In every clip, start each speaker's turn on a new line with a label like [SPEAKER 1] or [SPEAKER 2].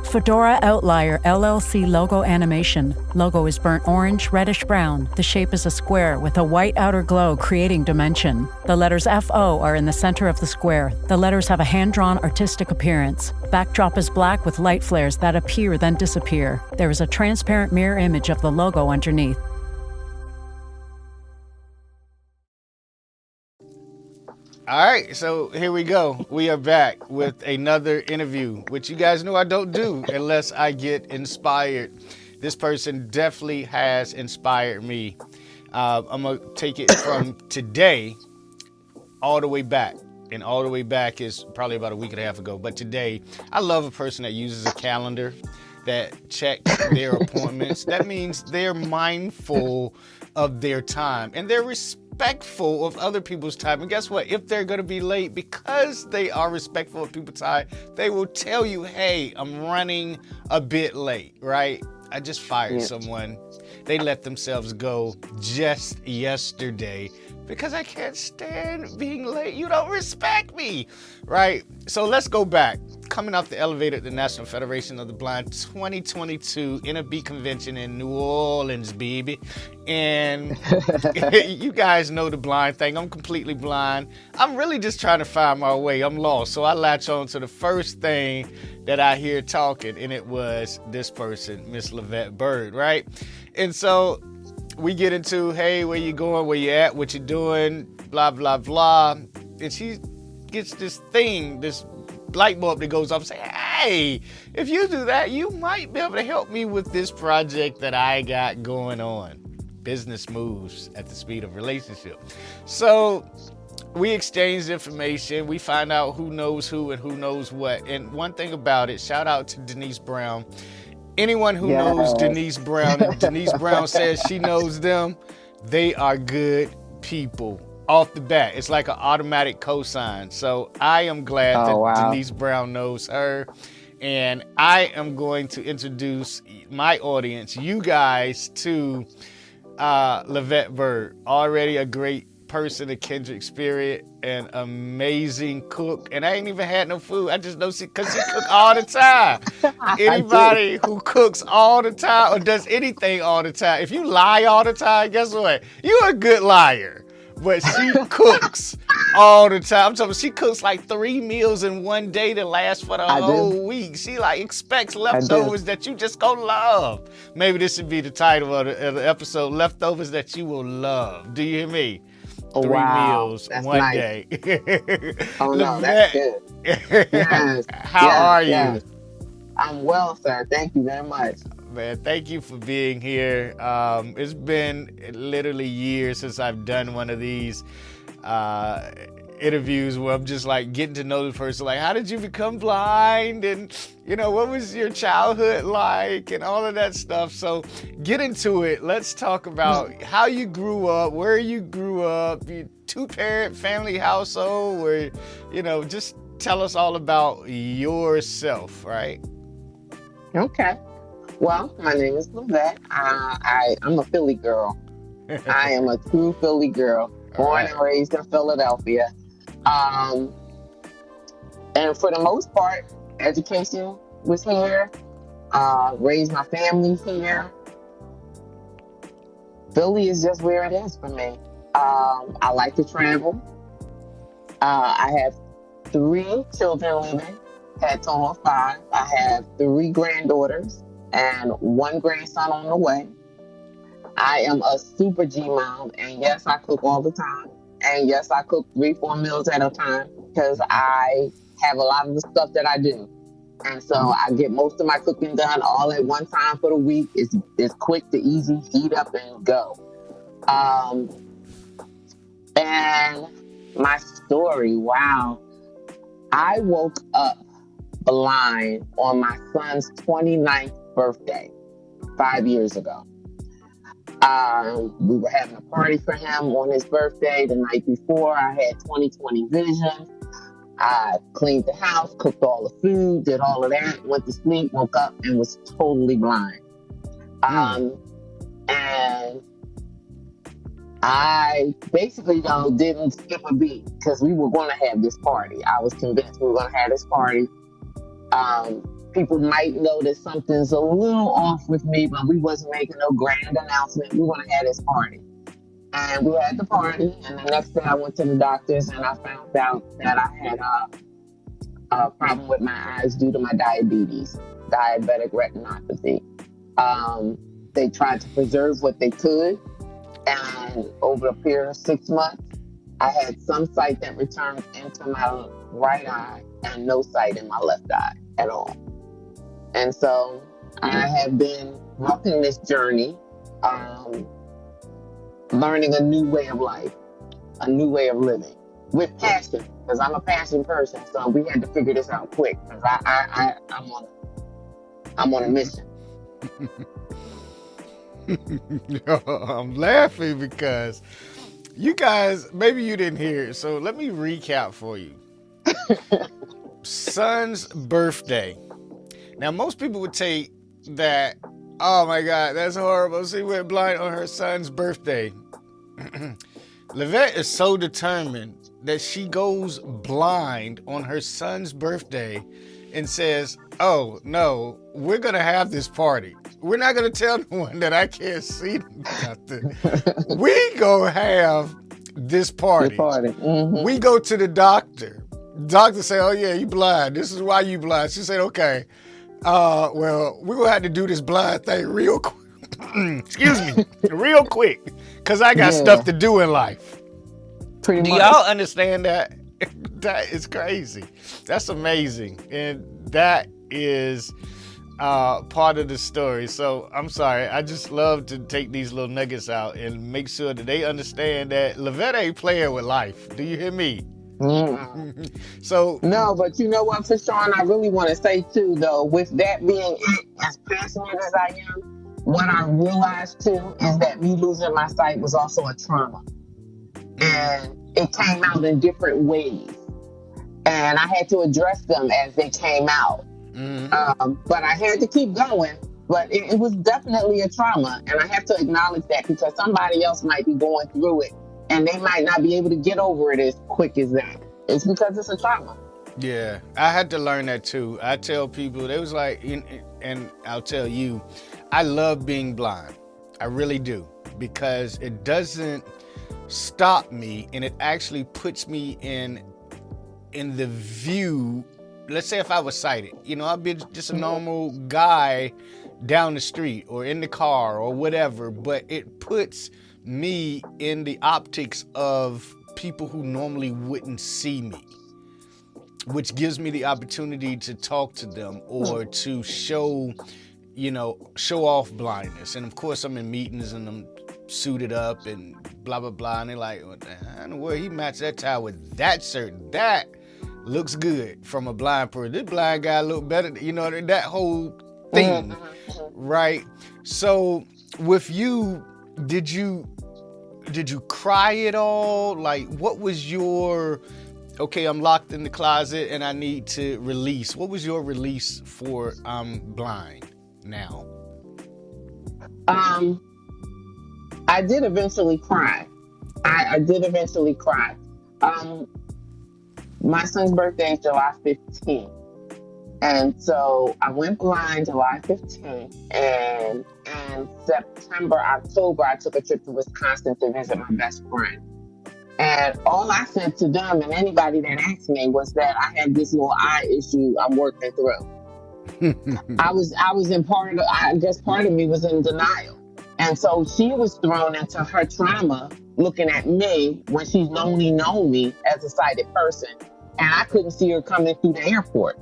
[SPEAKER 1] Fedora Outlier LLC logo animation. Logo is burnt orange, reddish brown. The shape is a square with a white outer glow creating dimension. The letters FO are in the center of the square. The letters have a hand-drawn artistic appearance. Backdrop is black with light flares that appear then disappear. There is a transparent mirror image of the logo underneath.
[SPEAKER 2] All right, so here we go. We are back with another interview, which you guys know I don't do unless I get inspired. This person definitely has inspired me. I'm going to take it from today all the way back. And all the way back is probably about a week and a half ago. But today, I love a person that uses a calendar, that checks their appointments. That means they're mindful of their time and they're respectful of other people's time. And guess what? If they're going to be late, because they are respectful of people's time, they will tell you, hey, I'm running a bit late, right? I just fired someone. They let themselves go just yesterday because I can't stand being late. You don't respect me, right? So let's go back. Coming off the elevator at the National Federation of the Blind 2022 NFB convention in New Orleans, baby. And you guys know the blind thing. I'm completely blind. I'm really just trying to find my way. I'm lost. So I latch on to the first thing that I hear talking, and it was this person, Miss Lyvette Byrd, right? And so we get into, hey, where you going, where you at, what you doing, blah, blah, blah. And she gets this thing, this light bulb that goes off and say, hey, if you do that, you might be able to help me with this project that I got going on. Business moves at the speed of relationship. So we exchange information. We find out who knows who and who knows what. And one thing about it, shout out to Denise Brown. Anyone who knows Denise Brown and Denise Brown says she knows them, they are good people. Off the bat, it's like an automatic cosign. So I am glad that Denise Brown knows her. And I am going to introduce my audience, you guys, to Lyvette Byrd. Already a great person, a kindred spirit, an amazing cook. And I ain't even had no food. I just know because she cook all the time. Anybody who cooks all the time or does anything all the time, if you lie all the time, guess what? You're a good liar. But she cooks all the time. I'm talking, she cooks like 3 meals in one day that lasts for the whole week. She like expects leftovers that you just gonna love. Maybe this should be the title of the episode, Leftovers That You Will Love. Do you hear me? 3 meals,
[SPEAKER 3] that's
[SPEAKER 2] one
[SPEAKER 3] nice.
[SPEAKER 2] day.
[SPEAKER 3] Oh no, that's good. Yes.
[SPEAKER 2] How are you?
[SPEAKER 3] Yes. I'm well, sir. Thank you very much.
[SPEAKER 2] Man, thank you for being here. It's been literally years since I've done one of these interviews where I'm just like getting to know the person. Like, how did you become blind? And, you know, what was your childhood like? And all of that stuff. So get into it. Let's talk about how you grew up, where you grew up, your 2-parent family household, where, you know, just tell us all about yourself, right?
[SPEAKER 3] Okay. Well, my name is Lyvette. I'm a Philly girl. I am a true Philly girl, born and raised in Philadelphia. And for the most part, education was here. Raised my family here. Philly is just where it is for me. I like to travel. I have 3 children living, had a total of 5. I have 3 granddaughters and 1 grandson on the way. I am a super G mom, and yes, I cook all the time. And yes, I cook 3-4 meals at a time because I have a lot of the stuff that I do. And so I get most of my cooking done all at one time for the week. It's quick to easy, heat up and go. And my story, wow. I woke up blind on my son's 29th birthday 5 years ago. We were having a party for him on his birthday the night before. I had 20/20 vision. I cleaned the house, cooked all the food, did all of that, went to sleep, woke up, and was totally blind. And I basically, didn't skip a beat because we were going to have this party. I was convinced we were going to have this party. people might notice something's a little off with me, but we wasn't making no grand announcement. We want to have this party. And we had the party, and the next day I went to the doctors and I found out that I had a problem with my eyes due to my diabetes, diabetic retinopathy. They tried to preserve what they could, and over a period of 6 months, I had some sight that returned into my right eye and no sight in my left eye at all. And so I have been walking this journey, learning a new way of life, a new way of living with passion, because I'm a passion person. So we had to figure this out quick, because I'm on a mission.
[SPEAKER 2] I'm laughing because you guys, maybe you didn't hear it, so let me recap for you. Son's birthday. Now, most people would take that, oh my God, that's horrible. She went blind on her son's birthday. Lyvette is so determined that she goes blind on her son's birthday and says, oh no, we're going to have this party. We're not going to tell no one that I can't see nothing. We gonna have this party.
[SPEAKER 3] Mm-hmm.
[SPEAKER 2] We go to the doctor. Doctor say, oh yeah, you blind. This is why you blind. She said, okay. Well, we're gonna have to do this blind thing real quick. Excuse me, real quick, because I got stuff to do in life.
[SPEAKER 3] Pretty
[SPEAKER 2] do
[SPEAKER 3] much.
[SPEAKER 2] y'all understand that? That is crazy. That's amazing. And that is part of the story. So I'm sorry. I just love to take these little nuggets out and make sure that they understand that Lyvette ain't playing with life. Do you hear me? So
[SPEAKER 3] no, but you know what, for Sean, I really want to say too, though, with that being it, as passionate as I am, what I realized too is that me losing my sight was also a trauma, and it came out in different ways, and I had to address them as they came out. But I had to keep going. But it was definitely a trauma, and I have to acknowledge that, because somebody else might be going through it and they might not be able to get over it as quick as that. It's because it's a trauma.
[SPEAKER 2] Yeah, I had to learn that too. I tell people, they was like, and I'll tell you, I love being blind. I really do, because it doesn't stop me, and it actually puts me in the view. Let's say if I was sighted, I'd be just a normal guy down the street or in the car or whatever, but it puts me in the optics of people who normally wouldn't see me, which gives me the opportunity to talk to them or to show off blindness. And of course I'm in meetings and I'm suited up and blah, blah, blah. And they're like, well, I don't know where he matched that tie with that shirt. That looks good from a blind person. This blind guy look better, that whole thing, right? So with you, did you cry at all? Like, what was your, okay, I'm locked in the closet and I need to release. What was your release for I'm blind now?
[SPEAKER 3] I did eventually cry. I did eventually cry. My son's birthday is July 15th. And so I went blind July 15th. And in September, October, I took a trip to Wisconsin to visit my best friend. And all I said to them and anybody that asked me was that I had this little eye issue I'm working through. I was in I guess part of me was in denial. And so she was thrown into her trauma looking at me when she's only known me as a sighted person. And I couldn't see her coming through the airport.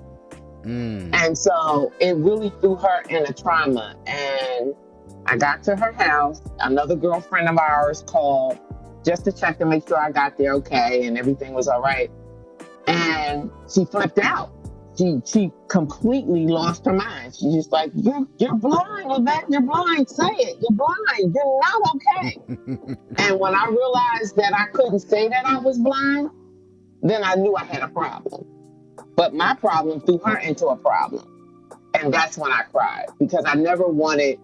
[SPEAKER 3] And so it really threw her in a trauma. And I got to her house. Another girlfriend of ours called just to check to make sure I got there okay and everything was all right. And she flipped out. She completely lost her mind. She's just like, you're blind, Lyvette, you're blind. Say it, you're blind. You're not okay. And when I realized that I couldn't say that I was blind, then I knew I had a problem. But my problem threw her into a problem. And that's when I cried, because I never wanted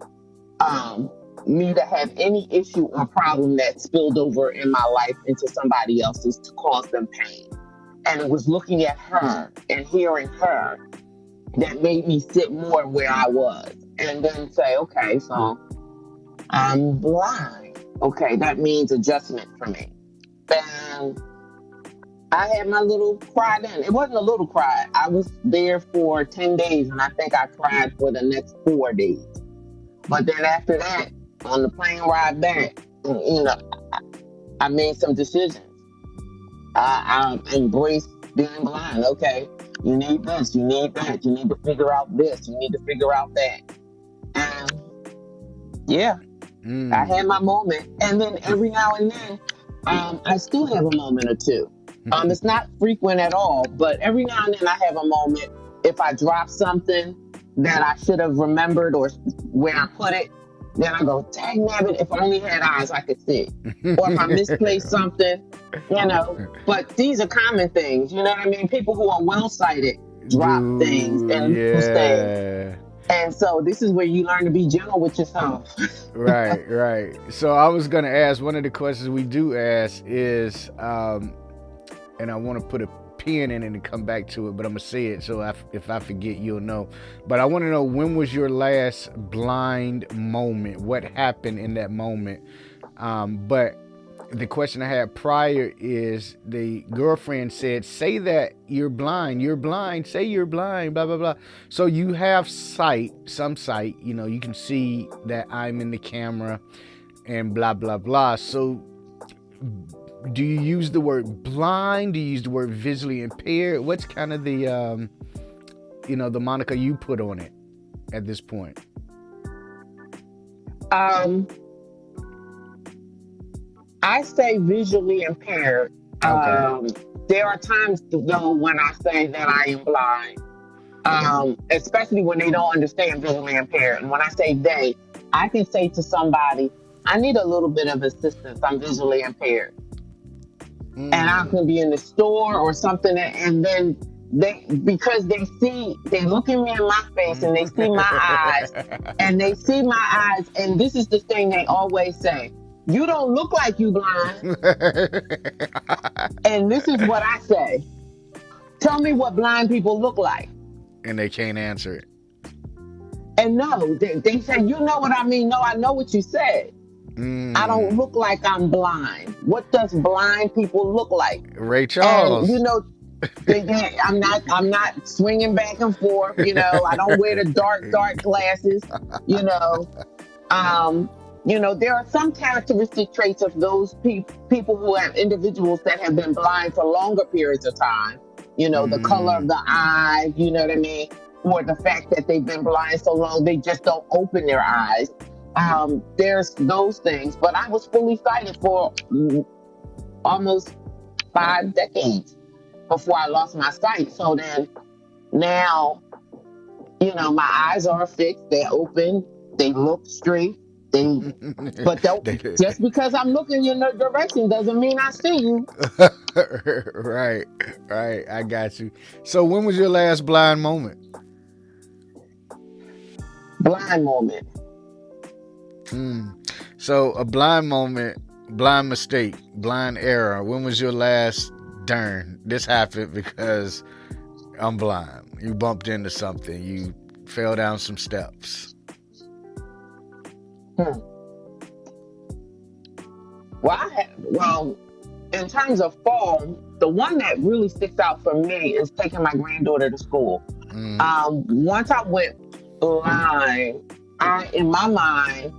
[SPEAKER 3] me to have any issue or problem that spilled over in my life into somebody else's to cause them pain. And it was looking at her and hearing her that made me sit more where I was. And then say, okay, so I'm blind. Okay, that means adjustment for me. And I had my little cry then. It wasn't a little cry. I was there for 10 days and I think I cried for the next 4 days. But then after that, on the plane ride back, I made some decisions. I embraced being blind. Okay, you need this, you need that, you need to figure out this, you need to figure out that. And yeah, I had my moment. And then every now and then, I still have a moment or two. It's not frequent at all, but every now and then I have a moment. If I drop something that I should have remembered or where I put it, then I go, dang nabbit, if I only had eyes, I could see. Or if I misplaced something, But these are common things, you know what I mean? People who are well-sighted drop things and lose things. And so this is where you learn to be gentle with yourself.
[SPEAKER 2] Right. So I was going to ask, one of the questions we do ask is, and I want to put a pin in it and come back to it, but I'm going to say it so if I forget, you'll know. But I want to know, when was your last blind moment? What happened in that moment? But the question I had prior is, the girlfriend said, say that you're blind, say you're blind, blah, blah, blah. So you have sight, some sight, you can see that I'm in the camera and blah, blah, blah. So do you use the word blind? Do you use the word visually impaired? What's kind of the, the moniker you put on it at this point?
[SPEAKER 3] I say visually impaired.
[SPEAKER 2] Okay.
[SPEAKER 3] There are times, though, when I say that I am blind, especially when they don't understand visually impaired. And when I say they, I can say to somebody, I need a little bit of assistance. I'm visually impaired. And I can be in the store or something, and then because they look at me in my face and they see my eyes, and this is the thing they always say, you don't look like you blind. And this is what I say, tell me what blind people look like.
[SPEAKER 2] And they can't answer it.
[SPEAKER 3] And no, they say, you know what I mean? No, I know what you said. I don't look like I'm blind. What does blind people look like?
[SPEAKER 2] Ray Charles.
[SPEAKER 3] And, I'm not swinging back and forth. I don't wear the dark glasses. There are some characteristic traits of those people who have individuals that have been blind for longer periods of time. The color of the eye, you know what I mean? Or the fact that they've been blind so long, they just don't open their eyes. There's those things, but I was fully sighted for almost 5 decades before I lost my sight. So then now, my eyes are fixed, they're open, they look straight, just because I'm looking in the direction doesn't mean I see you.
[SPEAKER 2] Right, I got you. So when was your last blind moment?
[SPEAKER 3] Blind moment.
[SPEAKER 2] So a blind moment, blind mistake, blind error. When was your last, darn, this happened because I'm blind? You bumped into something. You fell down some steps.
[SPEAKER 3] Well, in terms of fall, the one that really sticks out for me is taking my granddaughter to school. Once I went blind, in my mind,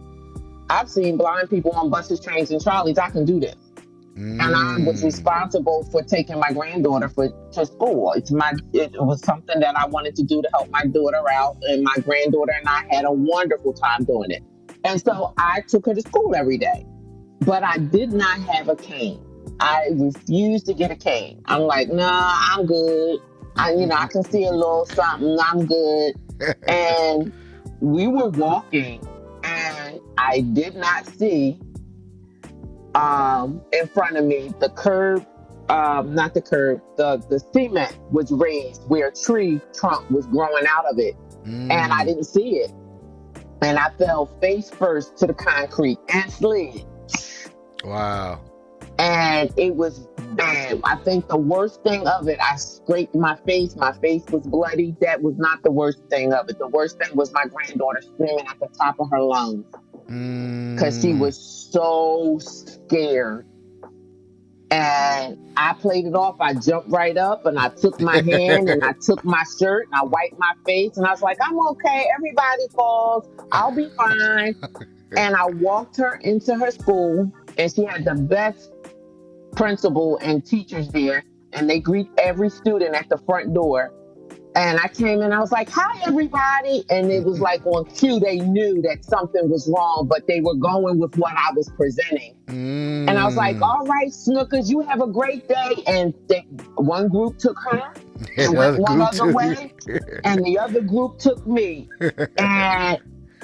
[SPEAKER 3] I've seen blind people on buses, trains, and trolleys. I can do this. And I was responsible for taking my granddaughter to school. It was something that I wanted to do to help my daughter out, and my granddaughter and I had a wonderful time doing it. And so I took her to school every day. But I did not have a cane. I refused to get a cane. I'm like, nah, I'm good. I can see a little something. I'm good. And we were walking, and I did not see in front of me the curb, not the curb, the cement was raised where a tree trunk was growing out of it. And I didn't see it. And I fell face first to the concrete and slid.
[SPEAKER 2] Wow.
[SPEAKER 3] and it was bad. I think the worst thing of it, I scraped my face. My face was bloody. That was not the worst thing of it. The worst thing was my granddaughter screaming at the top of her lungs because she was so scared. And I played it off. I jumped right up and I took my hand and I took my shirt and I wiped my face and I was like, I'm okay. Everybody falls. I'll be fine. And I walked her into her school, and she had the best principal and teachers there, and they greet every student at the front door. And I came in, I was like, hi, everybody. And it was like on cue, they knew that something was wrong, but they were going with what I was presenting. And I was like, all right, Snookers, you have a great day. And one group took her and went one other way, and the other group took me. And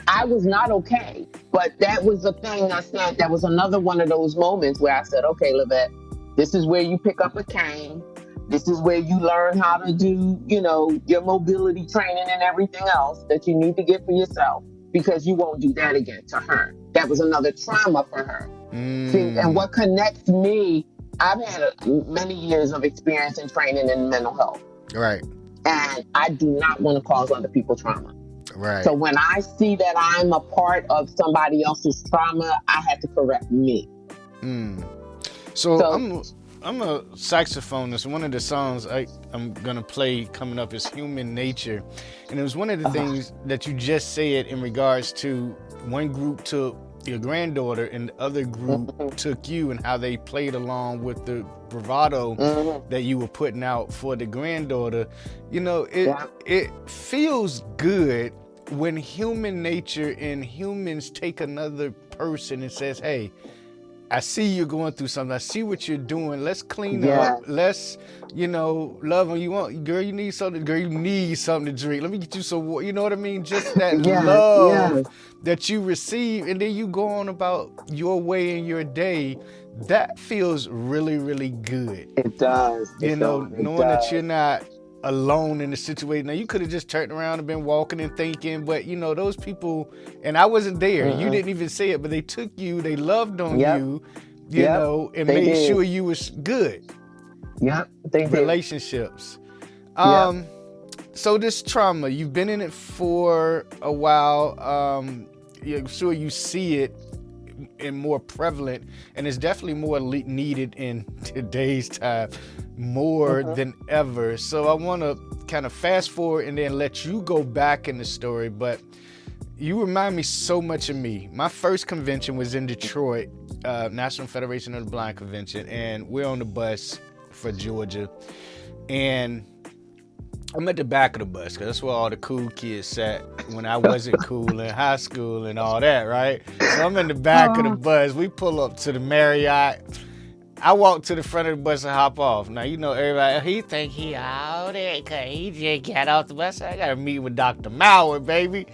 [SPEAKER 3] I was not okay. But that was the thing I said. That was another one of those moments where I said, okay, Lyvette, this is where you pick up a cane. This is where you learn how to do, your mobility training and everything else that you need to get for yourself, because you won't do that again to her. That was another trauma for her. See, and what connects me, I've had many years of experience in training in mental health.
[SPEAKER 2] Right.
[SPEAKER 3] And I do not want to cause other people trauma.
[SPEAKER 2] Right.
[SPEAKER 3] So when I see that I'm a part of somebody else's trauma, I have to correct me.
[SPEAKER 2] So I'm a saxophonist. One of the songs I'm gonna play coming up is "Human Nature," and it was one of the things that you just said in regards to one group took your granddaughter and the other group took you, and how they played along with the bravado that you were putting out for the granddaughter. It feels good when human nature and humans take another person and says, hey, I see you're going through something. I see what you're doing. Let's clean up. Let's, love on you. Girl, you need something. Girl, you need something to drink. Let me get you some water. You know what I mean? Just that love that you receive, and then you go on about your way in your day. That feels really, really good.
[SPEAKER 3] It does.
[SPEAKER 2] Knowing that you're not alone in the situation. Now, you could have just turned around and been walking and thinking, but those people, and I wasn't there. You didn't even say it, but they took you, they loved on you, and made sure you was good.
[SPEAKER 3] Yep, they did.
[SPEAKER 2] Relationships. So this trauma, you've been in it for a while. I'm sure you see it and more prevalent, and it's definitely more needed in today's time, more than ever. So I want to kind of fast forward and then let you go back in the story, but you remind me so much of me. My first convention was in Detroit, National Federation of the Blind Convention, and we're on the bus for Georgia, and I'm at the back of the bus because that's where all the cool kids sat when I wasn't cool in high school and all that, right? So I'm in the back of the bus. We pull up to the Marriott. I walk to the front of the bus and hop off. Now, everybody, he think he out there because he just got off the bus. I got to meet with Dr. Mauer, baby.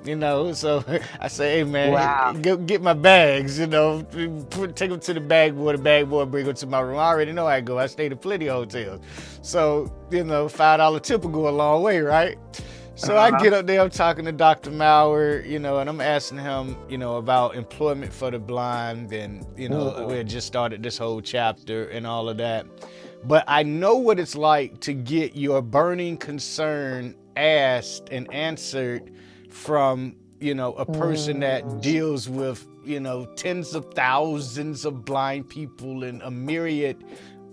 [SPEAKER 2] So I say, hey, man, go get my bags, take them to the bag boy. The bag boy bring them to my room. I already know how I go. I stayed at plenty of hotels. So, $5 tip will go a long way, right? So I get up there, I'm talking to Dr. Mauer, and I'm asking him, about employment for the blind, and, we had just started this whole chapter and all of that. But I know what it's like to get your burning concern asked and answered from, a person that deals with, tens of thousands of blind people in a myriad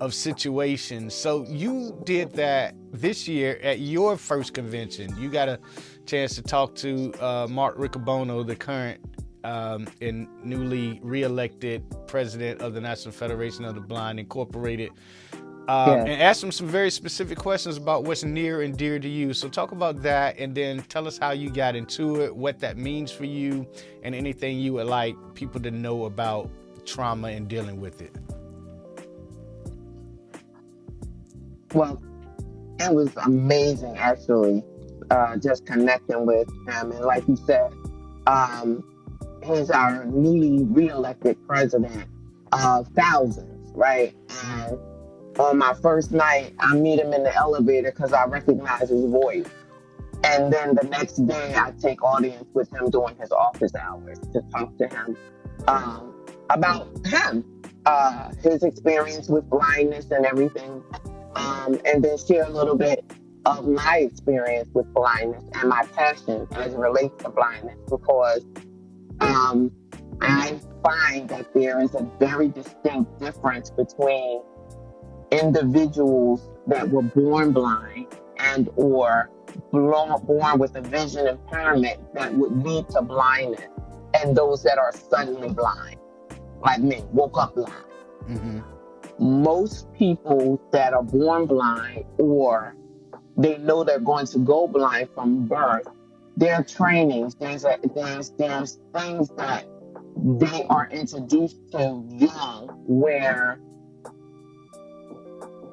[SPEAKER 2] of situations. So you did that this year at your first convention. You got a chance to talk to Mark Riccobono, the current and newly re-elected president of the National Federation of the Blind Incorporated, and ask him some very specific questions about what's near and dear to you. So talk about that, and then tell us how you got into it, what that means for you, and anything you would like people to know about trauma and dealing with it.
[SPEAKER 3] Well, it was amazing, actually, just connecting with him. And like you said, he's our newly re-elected president of thousands, right? And on my first night, I meet him in the elevator because I recognize his voice. And then the next day, I take audience with him during his office hours to talk to him about him his experience with blindness and everything, and then share a little bit of my experience with blindness and my passion as it relates to blindness, because um, I find that there is a very distinct difference between individuals that were born blind and or born with a vision impairment that would lead to blindness, and those that are suddenly blind, like me, woke up blind.
[SPEAKER 2] Mm-hmm.
[SPEAKER 3] Most people that are born blind, or they know they're going to go blind from birth, there are trainings, there's things that they are introduced to young where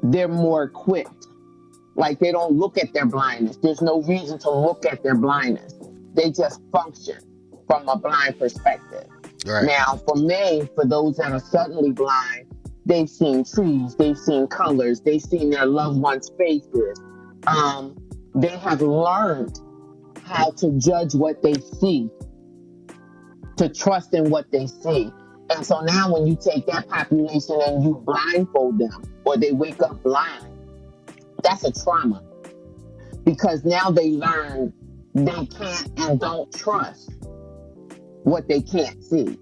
[SPEAKER 3] they're more equipped. Like, they don't look at their blindness. There's no reason to look at their blindness. They just function from a blind perspective.
[SPEAKER 2] Right.
[SPEAKER 3] Now, for me, for those that are suddenly blind, they've seen trees, they've seen colors, they've seen their loved ones' faces. They have learned how to judge what they see, to trust in what they see. And so now when you take that population and you blindfold them, or they wake up blind, that's a trauma, because now they learn they can't and don't trust what they can't see.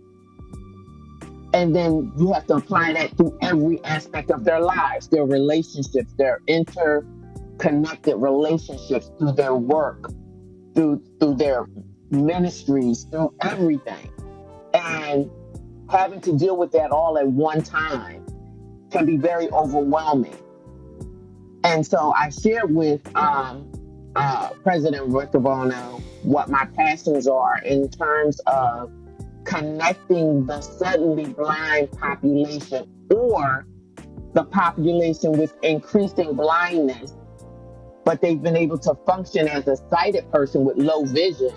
[SPEAKER 3] And then you have to apply that through every aspect of their lives, their relationships, their interconnected relationships, through their work, through their ministries, through everything. And having to deal with that all at one time can be very overwhelming. And so I shared with President Riccobono what my passions are in terms of connecting the suddenly blind population, or the population with increasing blindness, but they've been able to function as a sighted person with low vision,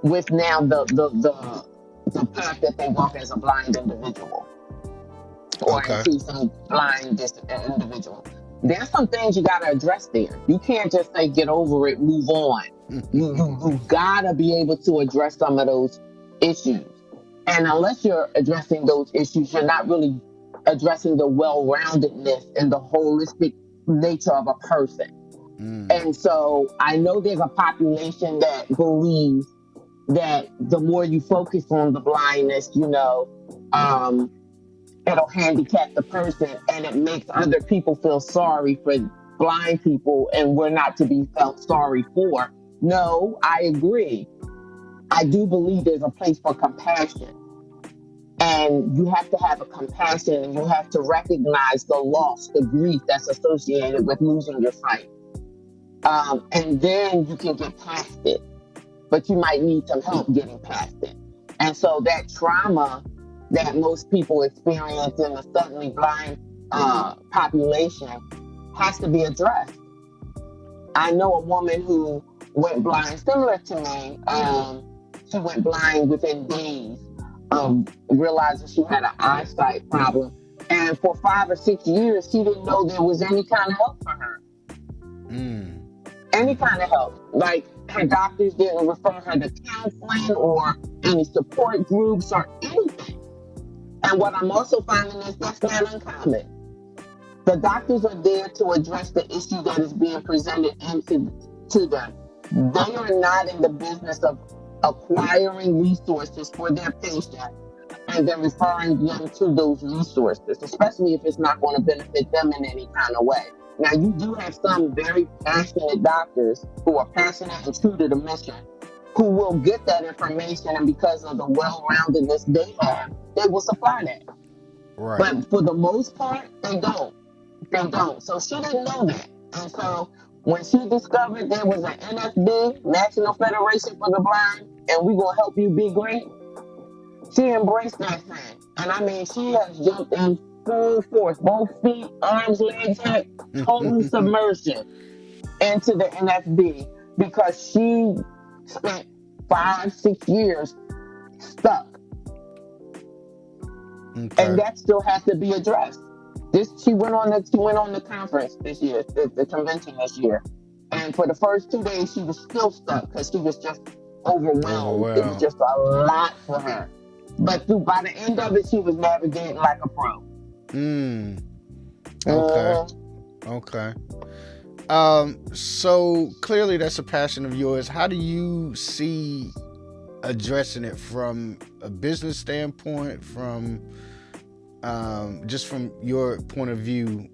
[SPEAKER 3] with now the path that they walk as a blind individual, or increasing blind individual. There's some things you got to address there. You can't just say get over it, move on. You gotta be able to address some of those issues. And unless you're addressing those issues, you're not really addressing the well-roundedness and the holistic nature of a person. And so I know there's a population that believes that the more you focus on the blindness, it'll handicap the person, and it makes other people feel sorry for blind people, and we're not to be felt sorry for. No, I agree. I do believe there's a place for compassion. And you have to have a compassion, and you have to recognize the loss, the grief that's associated with losing your sight. And then you can get past it. But you might need some help getting past it. And so that trauma that most people experience in the suddenly blind population has to be addressed. I know a woman who went blind similar to me. She went blind within days of realizing she had an eyesight problem. And for 5 or 6 years, she didn't know there was any kind of help for her. Any kind of help. Like, her doctors didn't refer her to counseling or any support groups or anything. And what I'm also finding is that's not uncommon. The doctors are there to address the issue that is being presented to them. They are not in the business of acquiring resources for their patient and then referring them to those resources, especially if it's not going to benefit them in any kind of way. Now, you do have some very passionate doctors who are passionate and true to the mission, who will get that information, and because of the well-roundedness they have, they will supply that.
[SPEAKER 2] Right.
[SPEAKER 3] But for the most part, they don't. They don't. So she didn't know that. And so when she discovered there was an NFB, National Federation for the Blind, and we're going to help you be great, she embraced that thing. And I mean, she has jumped in full force, both feet, arms, legs, head, total submersion into the NFB, because she spent 5-6 years stuck.
[SPEAKER 2] Okay.
[SPEAKER 3] And that still has to be addressed. She went on the conference this year, the convention this year, and for the first 2 days she was still stuck because she was just overwhelmed. It was just a lot for her. But by the end of it, she was navigating like a pro.
[SPEAKER 2] Mm. Okay.
[SPEAKER 3] Mhm.
[SPEAKER 2] Okay. So clearly that's a passion of yours. How do you see addressing it from a business standpoint, from just from your point of view?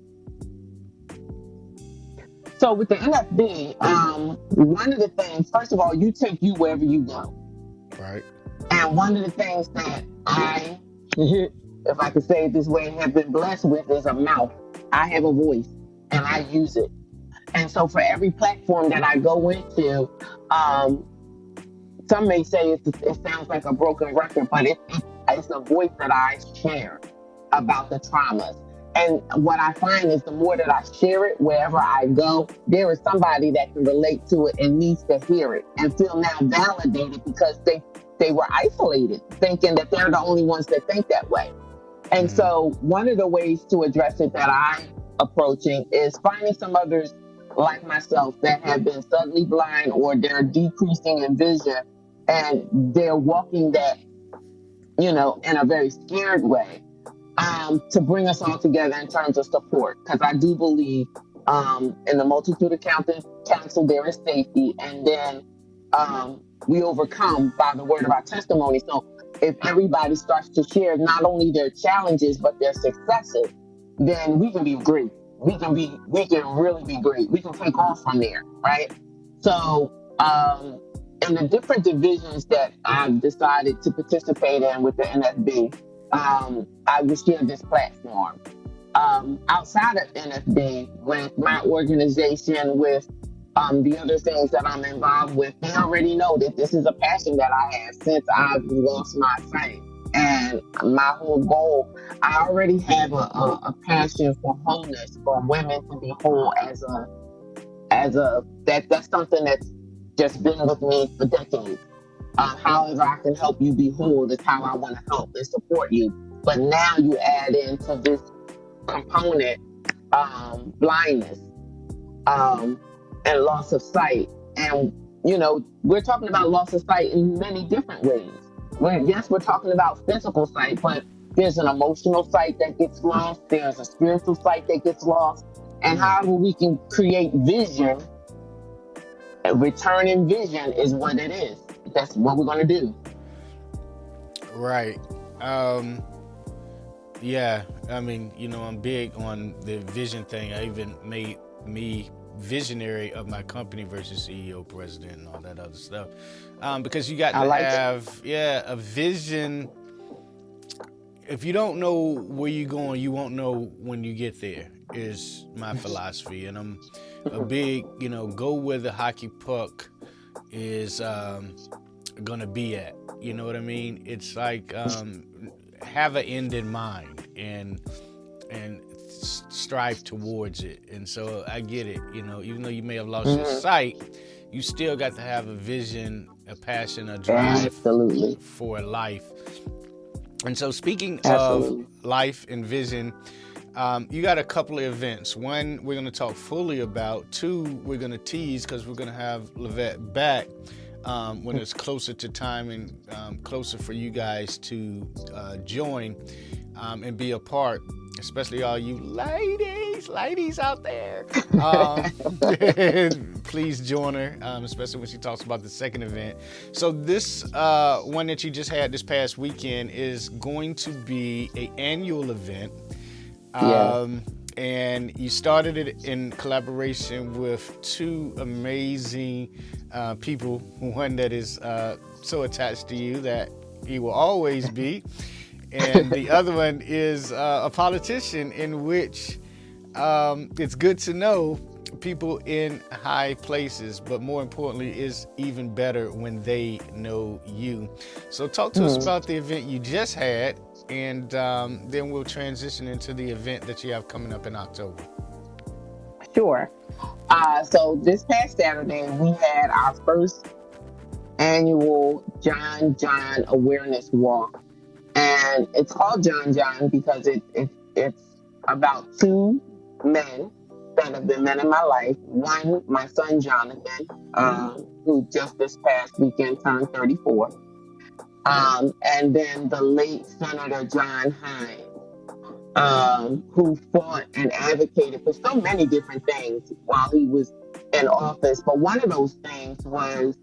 [SPEAKER 3] So with the NFB, one of the things, first of all, you take you wherever you go.
[SPEAKER 2] Right.
[SPEAKER 3] And one of the things that I, if I could say it this way, have been blessed with is a mouth. I have a voice and I use it. And so for every platform that I go into, um, some may say it sounds like a broken record, but it's a voice that I share about the traumas. And what I find is the more that I share it wherever I go, there is somebody that can relate to it and needs to hear it and feel now validated because they were isolated, thinking that they're the only ones that think that way. And
[SPEAKER 2] Mm-hmm.
[SPEAKER 3] so one of the ways to address it that I'm approaching is finding some others like myself that have been suddenly blind or they're decreasing in vision and they're walking that, in a very scared way, to bring us all together in terms of support. Because I do believe in the multitude of counsel, there is safety. And then we overcome by the word of our testimony. So if everybody starts to share not only their challenges, but their successes, then we can be great. We can really be great. We can take off from there, right? So, in the different divisions that I've decided to participate in with the NFB, I will share this platform. Outside of NFB, with my organization, with the other things that I'm involved with, they already know that this is a passion that I have since I've lost my sight. And my whole goal, I already have a passion for wholeness, for women to be whole that's something that's just been with me for decades. However, I can help you be whole is how I want to help and support you. But now you add into this component, blindness, um, and loss of sight. And, we're talking about loss of sight in many different ways. Yes, we're talking about physical sight, but there's an emotional sight that gets lost. There's a spiritual sight that gets lost. And however we can create vision, returning vision is what it is. That's what we're going to do.
[SPEAKER 2] Right. Yeah. I mean, I'm big on the vision thing. I even made me visionary of my company versus CEO, president, and all that other stuff. Because you got to have, a vision. If you don't know where you're going, you won't know when you get there, is my philosophy. And I'm a big, go where the hockey puck is going to be at. You know what I mean? It's like have an end in mind and strive towards it. And so I get it. Even though you may have lost your sight, you still got to have a vision, a passion, a drive for life. And so speaking of life and vision, you got a couple of events. One, we're going to talk fully about. Two, we're going to tease because we're going to have Lyvette back when it's closer to time and closer for you guys to join and be a part, especially all you ladies out there. Please join her, especially when she talks about the second event. So this one that you just had this past weekend is going to be an annual event. And you started it in collaboration with two amazing people. One that is so attached to you that he will always be. And the other one is a politician in which it's good to know people in high places, but more importantly, is even better when they know you. So talk to us about the event you just had, and then we'll transition into the event that you have coming up in October.
[SPEAKER 3] Sure. So this past Saturday, we had our first annual John John Awareness Walk. And it's called John John because it's about two men that have been men in my life. One, my son Jonathan, who just this past weekend turned 34. And then the late Senator John Hines. who fought and advocated for so many different things while he was in office. But one of those things was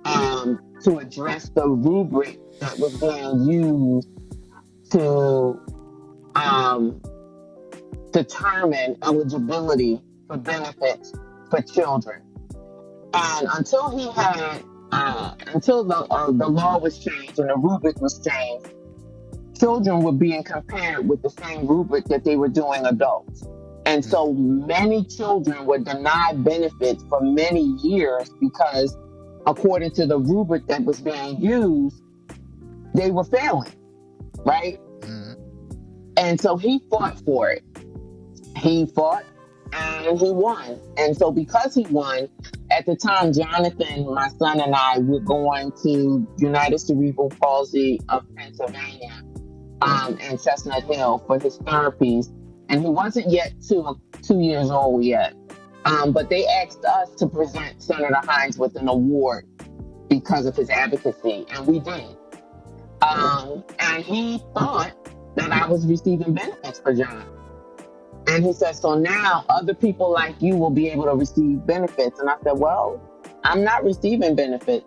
[SPEAKER 3] to address the rubric that was being used to um, determine eligibility for benefits for children. And until the law was changed and the rubric was changed, children were being compared with the same rubric that they were doing adults. And so many children were denied benefits for many years because, according to the rubric that was being used, they were failing, right?
[SPEAKER 2] Mm-hmm.
[SPEAKER 3] And so he fought for it. He fought and he won. And so because he won, at the time, Jonathan, my son, and I were going to United Cerebral Palsy of Pennsylvania in Chestnut Hill for his therapies. And he wasn't yet 2 years old yet. But they asked us to present Senator Hines with an award because of his advocacy, and we did. And he thought that I was receiving benefits for John. And he said, so now other people like you will be able to receive benefits. And I said, well, I'm not receiving benefits.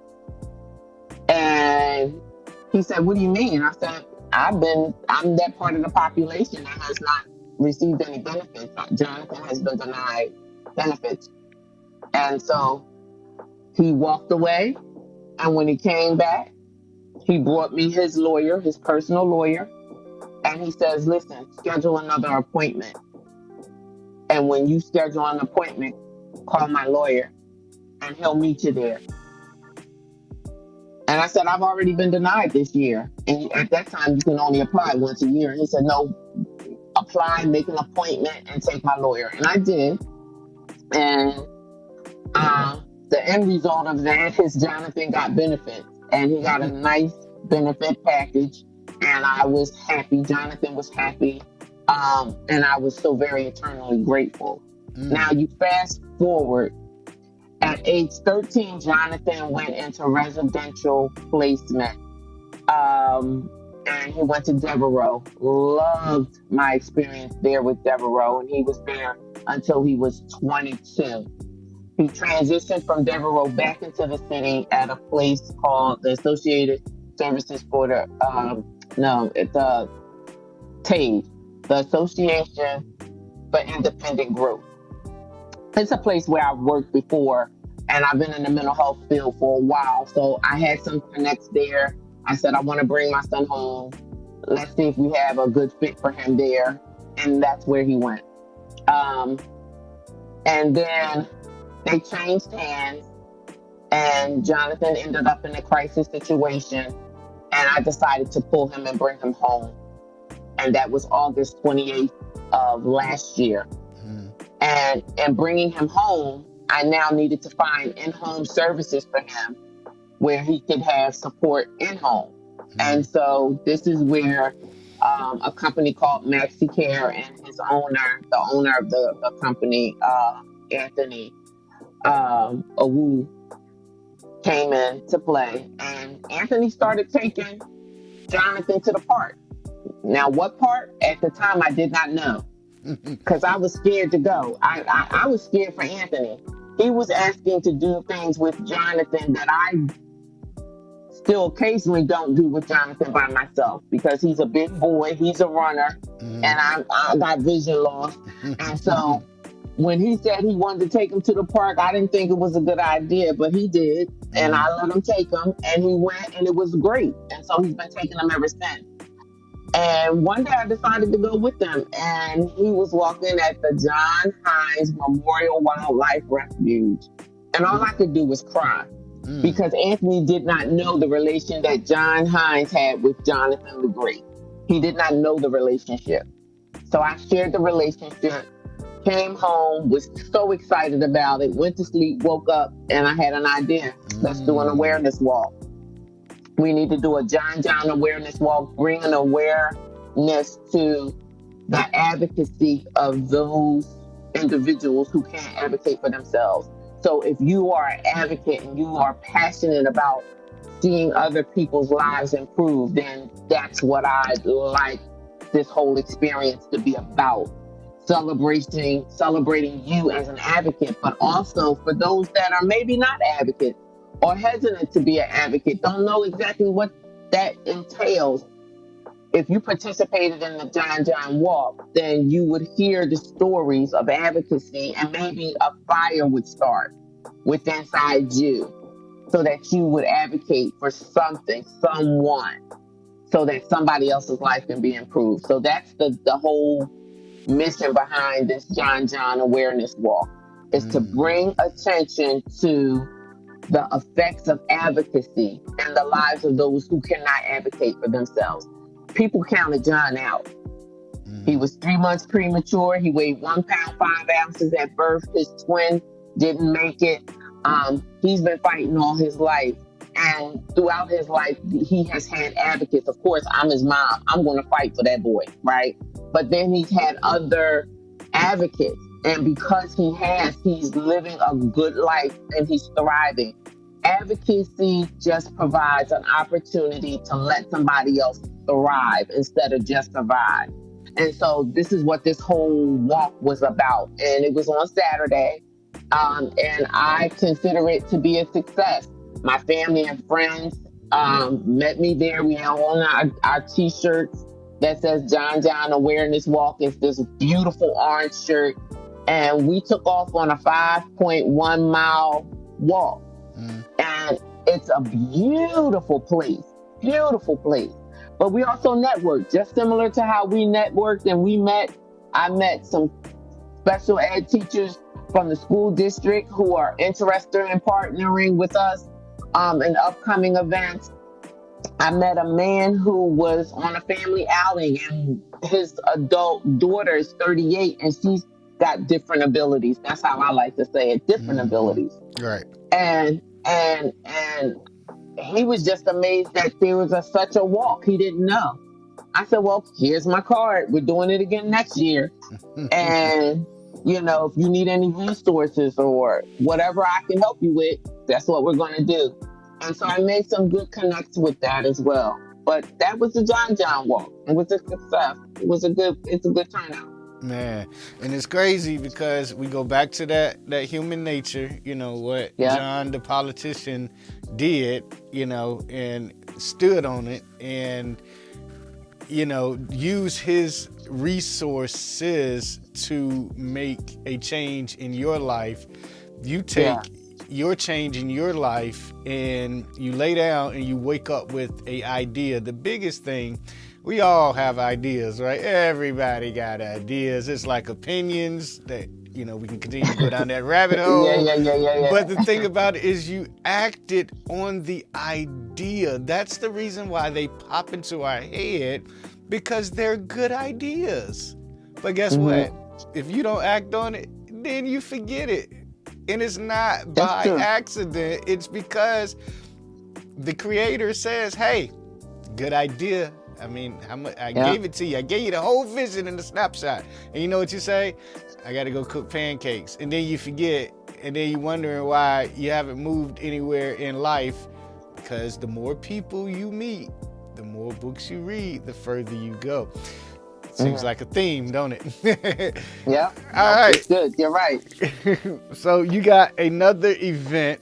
[SPEAKER 3] And he said, what do you mean? And I said, I'm that part of the population that has not received any benefits. Jonathan has been denied benefits. And so he walked away. And when he came back, he brought me his lawyer, his personal lawyer. And he says, listen, schedule another appointment. And when you schedule an appointment, call my lawyer and he'll meet you there. And I said, I've already been denied this year. And at that time, you can only apply once a year. And he said, no, apply, make an appointment, and take my lawyer. And I did. And the end result of that is Jonathan got benefits. And he got a nice benefit package. And I was happy. Jonathan was happy. And I was so very eternally grateful. Now you fast forward. At age 13, Jonathan went into residential placement. And he went to Devereaux. Loved my experience there with Devereaux. And he was there until he was 22. He transitioned from Devereaux back into the city at a place called the Associated Services for the, TAID, the Association for Independent Growth. It's a place where I've worked before, and I've been in the mental health field for a while. So I had some connects there. I said, I want to bring my son home. Let's see if we have a good fit for him there. And that's where he went. And then they changed hands, and Jonathan ended up in a crisis situation. And I decided to pull him and bring him home. And that was August 28th of last year. And in bringing him home, I now needed to find in-home services for him where he could have support in-home. And so this is where a company called MaxiCare and his owner, the owner of the company, Anthony Awu, came in to play. And Anthony started taking Jonathan to the park. Now, what part? At the time, I did not know. Because I was scared to go. I was scared for Anthony. He was asking to do things with Jonathan that I still occasionally don't do with Jonathan by myself, because he's a big boy, he's a runner, and I got vision loss. And so when he said he wanted to take him to the park, I didn't think it was a good idea, but he did. And I let him take him, and he went, and it was great. And so he's been taking him ever since. And one day I decided to go with them, and he was walking at the John Hines Memorial Wildlife Refuge. And all I could do was cry because Anthony did not know the relation that John Hines had with Jonathan the Great. He did not know the relationship. So I shared the relationship, came home, was so excited about it, went to sleep, woke up, and I had an idea. Let's do an awareness walk. We need to do a John awareness walk, bring an awareness to the advocacy of those individuals who can't advocate for themselves. So if you are an advocate and you are passionate about seeing other people's lives improve, then that's what I'd like this whole experience to be about celebrating you as an advocate, but also for those that are maybe not advocates or hesitant to be an advocate, don't know exactly what that entails. If you participated in the John John Walk, then you would hear the stories of advocacy, and maybe a fire would start within inside you so that you would advocate for something, someone, so that somebody else's life can be improved. So that's the whole mission behind this John John Awareness Walk, is to bring attention to the effects of advocacy in the lives of those who cannot advocate for themselves. People counted John out. He was 3 months premature. He weighed 1 pound 5 ounces at birth. His twin didn't make it. He's been fighting all his life. And throughout his life, he has had advocates. Of course, I'm his mom. I'm going to fight for that boy, right? But then he's had other advocates. And because he's living a good life and he's thriving. Advocacy just provides an opportunity to let somebody else thrive instead of just survive. And so this is what this whole walk was about. And it was on Saturday. And I consider it to be a success. My family and friends met me there. We have on our t-shirts that says John John Awareness Walk. It's this beautiful orange shirt. And we took off on a 5.1 mile walk. And it's a beautiful place. But we also networked, just similar to how we networked and we met. I met some special ed teachers from the school district who are interested in partnering with us in upcoming events. I met a man who was on a family outing, and his adult daughter is 38, and she's got different abilities. That's how I like to say it, different abilities.
[SPEAKER 2] Right.
[SPEAKER 3] And he was just amazed that there was such a walk. He didn't know. I said, well, here's my card. We're doing it again next year. And, if you need any resources or whatever I can help you with, that's what we're going to do. And so I made some good connects with that as well. But that was the John John Walk. It was a success. It's a good turnout.
[SPEAKER 2] Man, and it's crazy because we go back to that human nature, what John the politician did, and stood on it and, use his resources to make a change in your life. You take your change in your life and you lay down and you wake up with an idea. The biggest thing, we all have ideas, right? Everybody got ideas. It's like opinions that, we can continue to go down that rabbit hole.
[SPEAKER 3] Yeah.
[SPEAKER 2] But the thing about it is you acted on the idea. That's the reason why they pop into our head, because they're good ideas. But guess what? If you don't act on it, then you forget it. And it's not by accident. It's because the creator says, hey, good idea. I mean, I gave it to you. I gave you the whole vision in the snapshot. And you know what you say? I got to go cook pancakes. And then you forget. And then you're wondering why you haven't moved anywhere in life. Because the more people you meet, the more books you read, the further you go. Seems like a theme, don't it?
[SPEAKER 3] Yeah.
[SPEAKER 2] All right.
[SPEAKER 3] It's good. You're right.
[SPEAKER 2] So you got another event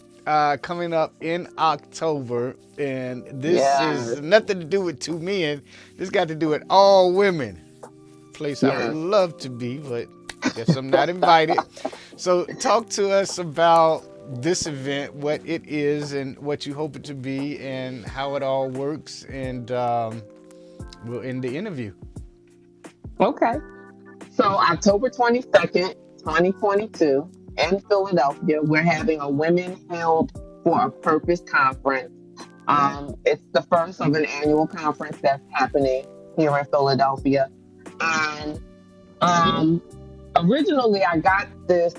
[SPEAKER 2] coming up in October, and this is nothing to do with 2 men. This got to do with all women. Place I would love to be, but guess I'm not invited. So talk to us about this event, what it is and what you hope it to be and how it all works, and we'll end the interview.
[SPEAKER 3] Okay. So October 22nd, 2022 in Philadelphia, we're having a Women Held for a Purpose conference. It's the first of an annual conference that's happening here in Philadelphia. And originally I got this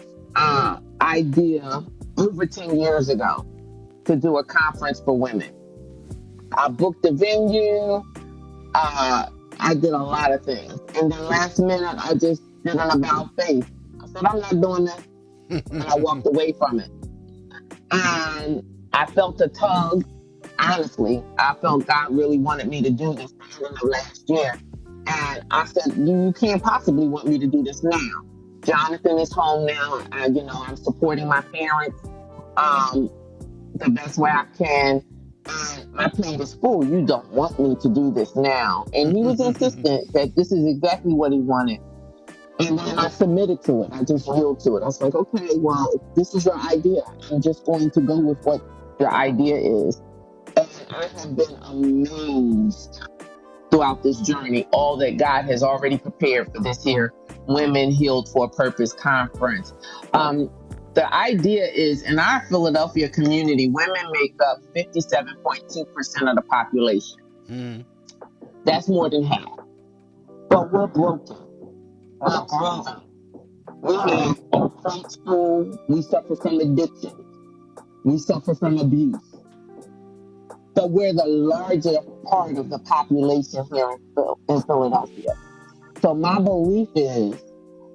[SPEAKER 3] idea over 10 years ago to do a conference for women. I booked the venue. I did a lot of things. And then last minute, I just did an about face. I said, I'm not doing this. And I walked away from it. And I felt a tug. Honestly, I felt God really wanted me to do this at the end of last year. And I said, you can't possibly want me to do this now. Jonathan is home now. I'm supporting my parents the best way I can. And my plate is full. You don't want me to do this now. And he was insistent that this is exactly what he wanted. And then I submitted to it. I just yielded to it. I was like, okay, well, if this is your idea, I'm just going to go with what your idea is. And I have been amazed throughout this journey, all that God has already prepared for this here Women Healed for a Purpose conference. The idea is in our Philadelphia community, women make up 57.2% of the population.
[SPEAKER 2] Mm.
[SPEAKER 3] That's more than half. But we're broken. We're grieving. We have a high school. We suffer from addiction. We suffer from abuse. But we're the larger part of the population here in Philadelphia. So my belief is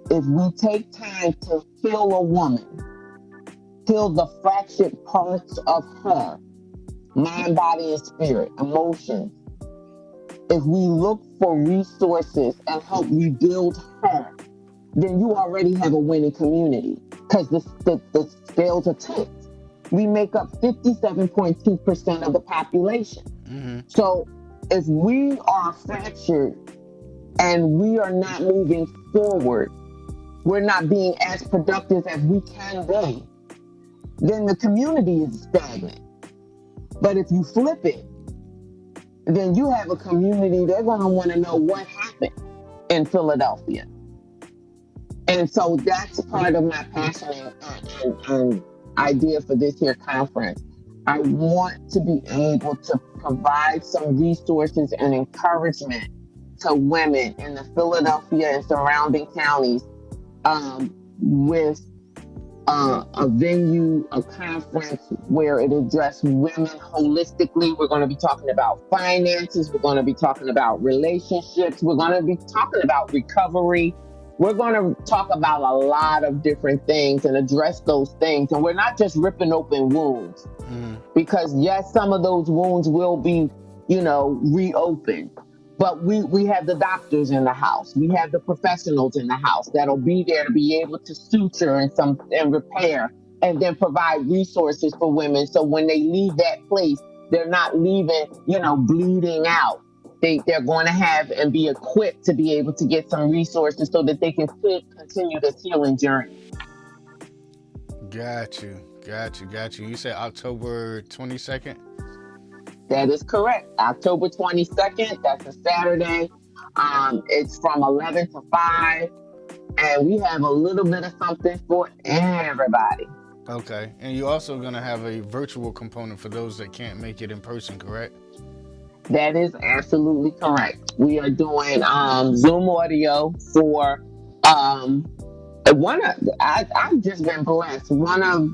[SPEAKER 3] if we take time to heal a woman, heal the fractured parts of her, mind, body, and spirit, emotions, if we look for resources and help rebuild her, then you already have a winning community because the scales are tipped. We make up 57.2% of the population.
[SPEAKER 2] Mm-hmm.
[SPEAKER 3] So if we are fractured and we are not moving forward, we're not being as productive as we can be, then the community is stagnant. But if you flip it, then you have a community, they're going to want to know what happened in Philadelphia. And so that's part of my passion and idea for this here conference. I want to be able to provide some resources and encouragement to women in the Philadelphia and surrounding counties with a venue, a conference where it addresses women holistically. We're going to be talking about finances. We're going to be talking about relationships. We're going to be talking about recovery. We're going to talk about a lot of different things and address those things. And we're not just ripping open wounds because yes, some of those wounds will be, reopened. But we have the doctors in the house. We have the professionals in the house that'll be there to be able to suture and repair and then provide resources for women. So when they leave that place, they're not leaving, bleeding out. They're going to have and be equipped to be able to get some resources so that they can continue this healing journey.
[SPEAKER 2] Got you. You said October 22nd?
[SPEAKER 3] That is correct. October 22nd, that's a Saturday. It's from 11 to 5. And we have a little bit of something for everybody.
[SPEAKER 2] Okay. And you're also going to have a virtual component for those that can't make it in person, correct?
[SPEAKER 3] That is absolutely correct. We are doing Zoom audio for I've just been blessed. One of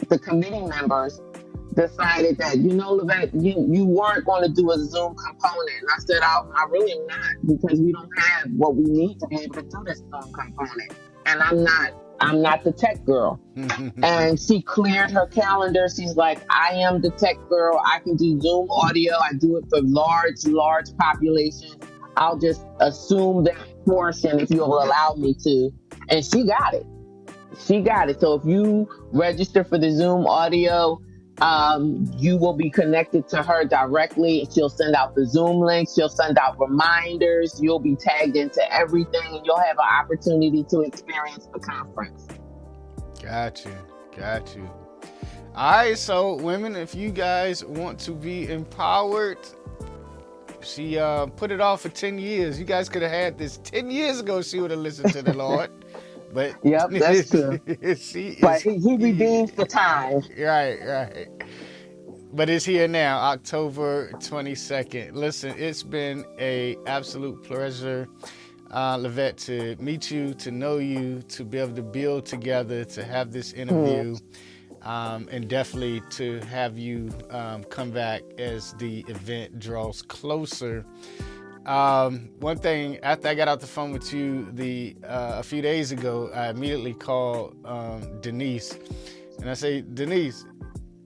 [SPEAKER 3] the committee members decided that, Lyvette, you weren't going to do a Zoom component. And I said, I really am not, because we don't have what we need to be able to do this Zoom component. And I'm not the tech girl. And she cleared her calendar. She's like, I am the tech girl. I can do Zoom audio. I do it for large populations. I'll just assume that portion if you'll allow me to. And she got it. So if you register for the Zoom audio, you will be connected to her directly. She'll send out the Zoom links. She'll send out reminders. You'll be tagged into everything, and you'll have an opportunity to experience the conference.
[SPEAKER 2] Got you. All right, so women, if you guys want to be empowered, she put it off for 10 years. You guys could have had this 10 years ago. She would have listened to the Lord. But
[SPEAKER 3] yep, that's true. But he redeems the time.
[SPEAKER 2] Right. But it's here now, October 22nd. Listen, it's been an absolute pleasure, Lyvette, to meet you, to know you, to be able to build together, to have this interview, and definitely to have you come back as the event draws closer. One thing, after I got off the phone with you a few days ago, I immediately called Denise, and I say, Denise,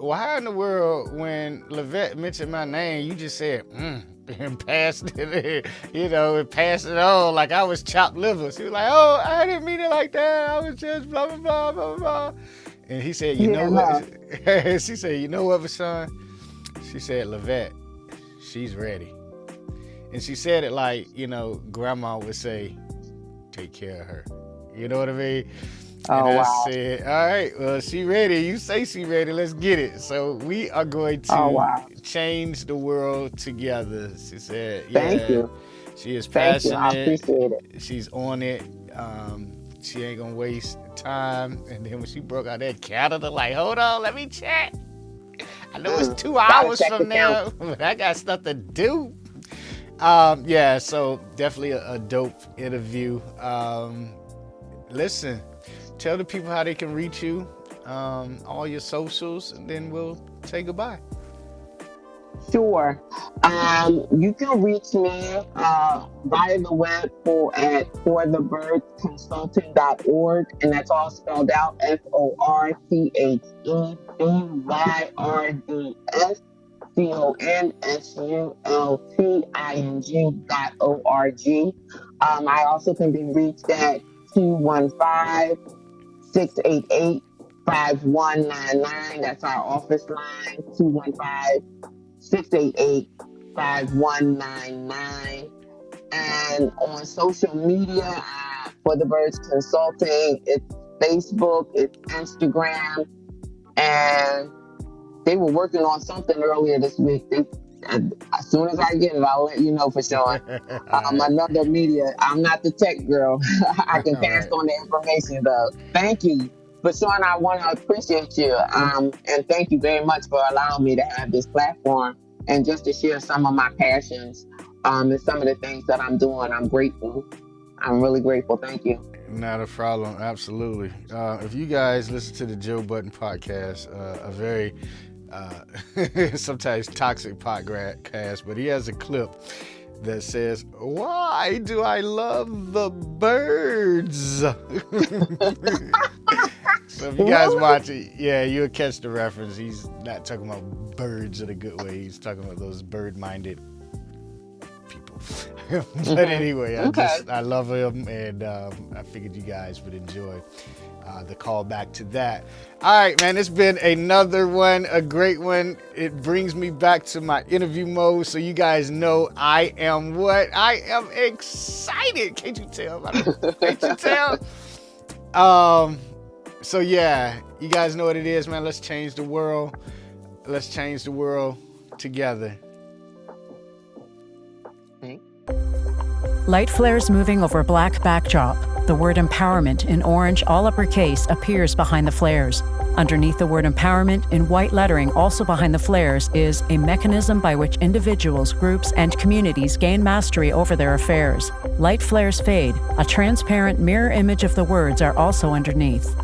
[SPEAKER 2] why in the world when Lyvette mentioned my name, you just said, and passed it, and passed it on like I was chopped liver. She was like, oh, I didn't mean it like that. I was just blah, blah, blah, blah, blah. And he said, you know what? She said, you know what, Vashawn? She said, Lyvette, she's ready. And she said it like, grandma would say, take care of her. You know what I mean?
[SPEAKER 3] Oh,
[SPEAKER 2] and I
[SPEAKER 3] wow.
[SPEAKER 2] said, all right, well, she ready. You say she ready. Let's get it. So we are going to change the world together. She said,
[SPEAKER 3] Thank you.
[SPEAKER 2] She is
[SPEAKER 3] Thank you.
[SPEAKER 2] passionate.
[SPEAKER 3] I appreciate it.
[SPEAKER 2] She's on it. She ain't going to waste time. And then when she broke out that calendar, like, hold on, let me check. I know it's 2 hours from now, but I got stuff to do. So definitely a dope interview. Listen, tell the people how they can reach you, all your socials, and then we'll say goodbye.
[SPEAKER 3] Sure. You can reach me via the web at forthebyrdconsulting.org, and that's all spelled out FortheByrdConsulting.org. I also can be reached at 215-688-5199. That's our office line, 215-688-5199. And on social media, For the Birds Consulting, it's Facebook, it's Instagram, and they were working on something earlier this week. As soon as I get it, I'll let you know for sure. Another media. I'm not the tech girl. I can pass on the information though. Thank you. But Sean, I want to appreciate you. And thank you very much for allowing me to have this platform and just to share some of my passions and some of the things that I'm doing. I'm grateful. I'm really grateful. Thank you.
[SPEAKER 2] Not a problem. Absolutely. If you guys listen to the Joe Budden podcast, a very sometimes toxic podcast, but he has a clip that says, "Why do I love the birds?" So if you guys watch it, you'll catch the reference. He's not talking about birds in a good way. He's talking about those bird-minded people. But anyway, I love him, and I figured you guys would enjoy the call back to that. All right, man, it's been another one, a great one. It brings me back to my interview mode, so you guys know I am excited. Can't you tell? Can't you tell? So yeah, you guys know what it is, man. Let's change the world. Let's change the world together.
[SPEAKER 1] Light flares moving over black backdrop. The word empowerment in orange, all uppercase, appears behind the flares. Underneath the word empowerment, in white lettering, also behind the flares, is a mechanism by which individuals, groups, and communities gain mastery over their affairs. Light flares fade. A transparent mirror image of the words are also underneath.